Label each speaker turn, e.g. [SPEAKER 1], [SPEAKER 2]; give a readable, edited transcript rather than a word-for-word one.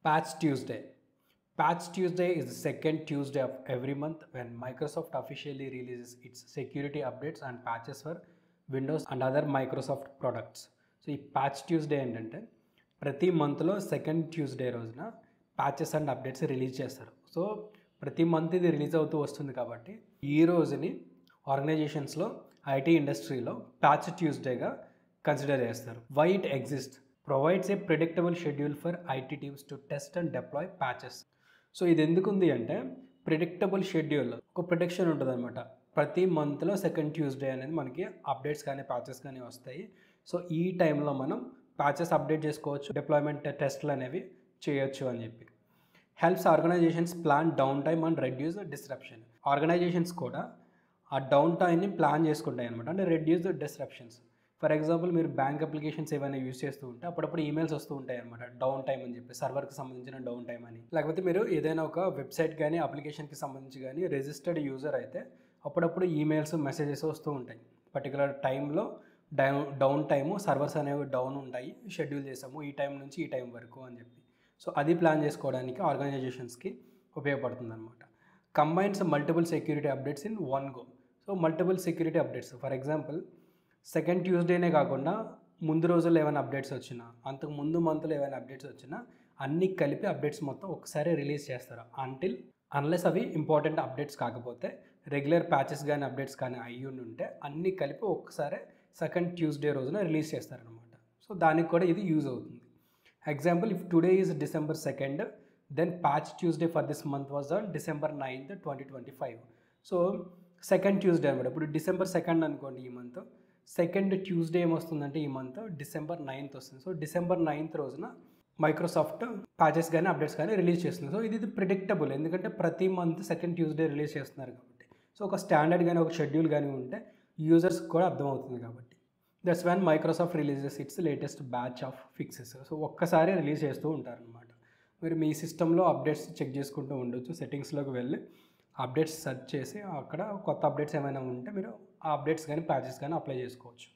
[SPEAKER 1] Patch Tuesday. Patch Tuesday is the second Tuesday of every month when Microsoft officially releases its security updates and patches for Windows and other Microsoft products. So ఈ patch Tuesday ఏంటంటే ప్రతి మంత్లో second Tuesday రోజున patches and updates release చేస్తారు. So ప్రతి month ఇది release అవుతూ వస్తుంది కాబట్టి ఈ రోజుని ఆర్గనైజేషన్స్లో ఐటీ ఇండస్ట్రీలో ప్యాచ్ ట్యూస్డేగా కన్సిడర్ చేస్తారు. Why it exist provides a predictable schedule for IT teams to test and deploy patches. So ఇది ఎందుకు ఉంది అంటే ప్రిడిక్టబుల్ షెడ్యూల్ ఒక ప్రొటెక్షన్ ఉంటుంది అనమాట. ప్రతి మంత్లో సెకండ్ ట్యూస్డే అనేది మనకి అప్డేట్స్ కానీ ప్యాచెస్ కానీ వస్తాయి. సో ఈ టైంలో మనం ప్యాచెస్ అప్డేట్ చేసుకోవచ్చు, డిప్లాయ్మెంట్ టెస్ట్లు అనేవి చేయొచ్చు అని చెప్పి. Helps organisations plan down time and reduce disruption. Organisations కూడా ఆ డౌన్ టైమ్ని ప్లాన్ చేసుకుంటాయి అనమాట, అంటే రెడ్యూస్ డిస్రప్షన్స్. ఫర్ ఎగ్జాంపుల్ మీరు బ్యాంక్ అప్లికేషన్స్ ఏమైనా యూస్ చేస్తూ ఉంటే అప్పుడప్పుడు ఈమెయిల్స్ వస్తూ ఉంటాయి అనమాట, డౌన్ టైమ్ అని చెప్పి, సర్వర్కి సంబంధించిన డౌన్ టైమ్ అని. లేకపోతే మీరు ఏదైనా ఒక వెబ్సైట్ కానీ అప్లికేషన్కి సంబంధించి కానీ రిజిస్టర్డ్ యూజర్ అయితే అప్పుడప్పుడు ఈమెయిల్స్ మెసేజెస్ వస్తూ ఉంటాయి. పర్టికులర్ టైంలో డౌన్ టైము, సర్వర్స్ అనేవి డౌన్ ఉంటాయి, షెడ్యూల్ చేసాము ఈ టైం నుంచి ఈ టైం వరకు అని చెప్పి. సో అది ప్లాన్ చేసుకోవడానికి ఆర్గనైజేషన్స్కి ఉపయోగపడుతుంది అనమాట. Combines multiple security updates in one go. So multiple security updates, for example second ట్యూస్డేనే కాకుండా ముందు రోజుల్లో ఏమైనా అప్డేట్స్ వచ్చినా, అంతకు ముందు మంత్లో ఏమైనా అప్డేట్స్ వచ్చినా అన్నీ కలిపి అప్డేట్స్ మొత్తం ఒకసారి రిలీజ్ చేస్తారు. అన్లెస్ అవి ఇంపార్టెంట్ అప్డేట్స్ కాకపోతే, రెగ్యులర్ ప్యాచెస్ కానీ అప్డేట్స్ కానీ అయ్యి ఉంటే అన్నీ కలిపి ఒక్కసారి సెకండ్ ట్యూస్డే రోజున రిలీజ్ చేస్తారనమాట. సో దానికి కూడా ఇది యూజ్ అవుతుంది. Example, if today is December 2nd, then patch Tuesday for this month was on December 9th, 2025. So second Tuesday అనమాట. ఇప్పుడు December 2nd అనుకోండి, ఈ మంత్ సెకండ్ ట్యూస్డే ఏమొస్తుందంటే ఈ మంత్ December 9th వస్తుంది. సో December 9th రోజున Microsoft patches కానీ updates కానీ రిలీజ్ చేస్తుంది. సో ఇది ప్రిడిక్టబుల్, ఎందుకంటే ప్రతి మంత్ సెకండ్ ట్యూస్డే రిలీజ్ చేస్తున్నారు కాబట్టి. సో ఒక స్టాండర్డ్ కానీ ఒక షెడ్యూల్ కానీ ఉంటే యూజర్స్ కూడా అర్థమవుతుంది కాబట్టి. That's when Microsoft releases it's latest batch of fixes. So ఒక్కసారి రిలీజ్ చేస్తూ ఉంటారనమాట. మీరు మీ సిస్టంలో అప్డేట్స్ చెక్ చేసుకుంటూ ఉండొచ్చు. సెట్టింగ్స్లోకి వెళ్ళి అప్డేట్స్ సెర్చ్ చేసి అక్కడ కొత్త అప్డేట్స్ ఏమైనా ఉంటే మీరు ఆ అప్డేట్స్ కానీ ప్యాచెస్ కానీ అప్లై చేసుకోవచ్చు.